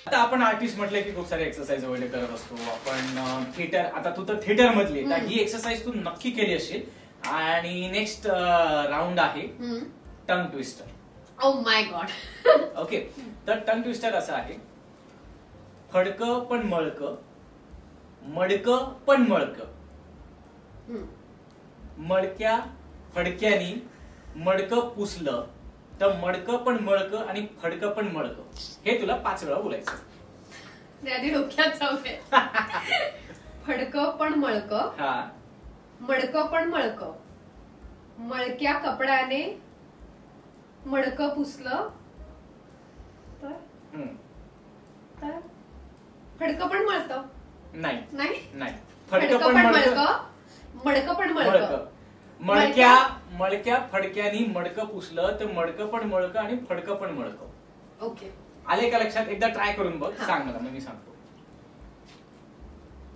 आता आपण आर्टिस्ट म्हटलं की खूप सारे एक्सरसाइज वगैरे करत असतो आपण. थिएटर, आता तू तर थिएटर मधली, तर ही एक्सरसाइज तू नक्की केली असेल. आणि नेक्स्ट राऊंड आहे tongue twister. Oh my God. Okay, तर टंग ट्विस्टर असं आहे, फडकं पण मळकं, मडकं पण मळकं, मडक्या फडक्यानी मडकं पुसलं तर मडकं पण मळकं आणि फडकं पण मळकं. हे तुला 5 वेळा बोलायचं. आधी डोक्यात जाऊ दे. फडकं पण मळकं, हा, मडकं पण मळकं, मळक्या कपड्याने मडकं पुसलं तर फडकं पण मळतं. नाही नाही नाही, फडकं पण मळकं, मडकं पण मळकं, मळक्या फडक्यानी मडकं पुसलं तर मडकं पण मळकं आणि फडकं पण मळकं. ओके, आले का लक्षात? एकदा ट्राय करून बघ, सांग मला, मग मी सांगतो.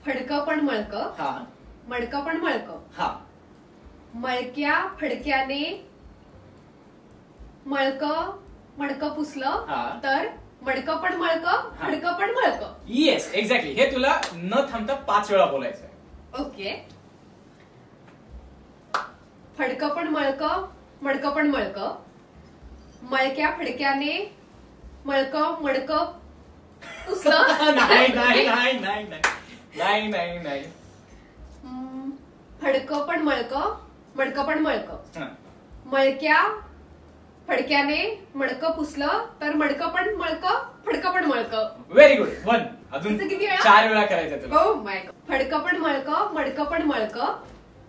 फडकं पण मळकं, हा, मडकं पण मळकं, हा, मळक्या फडक्याने मडकं पुसलं तर मडकं पण मळकं, फडकं पण मळकं. Yes, exactly. हे तुला न थांबता 5 वेळा बोलायचं आहे. ओके. फडकं पण मळकं, मडकं पण मळकं, मळक्या फडक्याने मडकं पुसलं. नाही नाही नाही नाही नाही नाही नाही. फडकं पण मळकं, मडकं पण मळकं, मळक्या फडक्याने मडकं पुसलं तर मडकं पण मळकं, फडकं पण मळकं. Very good. 1. अजून किती वेळा? 4 वेळा करायचं तुला. Oh my God. फडकं पण मळकं, मडकं पण मळकं,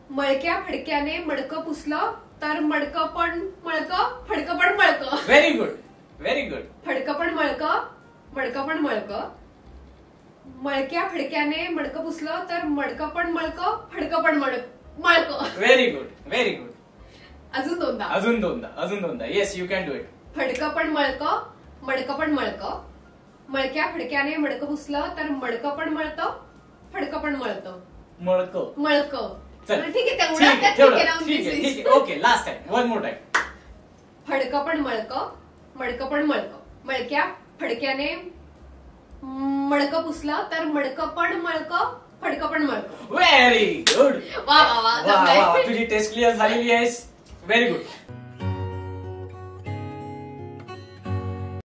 मळक्या फडक्याने मडकं पुसलं तर मडकं पण मळकं, फडकं पण मळकं. Very good, very good. फडकं पण मळकं, मडकं पण मळकं, मळक्या फडक्याने मडकं पुसलं तर मडकं पण मळकं, फडकं पण मळकं. Very good, very good. अजून दोनदा. अजून दोनदा. Yes, you can do it. फडकं पण मळकं, मडकं पण मळकं, मळक्या फडक्याने मडकं पुसलं तर मडकं पण मळतं, फडकं पण मळतं. मळकं. चल, ठीक आहे, ठीक आहे. Okay, last time, 1 more time. फडकं पण मळकं, मडकं पण मळकं, मळक्या फडक्याने मडकं पुसलं तर मडकं पण मळकं, फडकं पण मळकं. Very good. वा वा वा. तुझी टेस्ट क्लिअर झालेली आहे. Very good.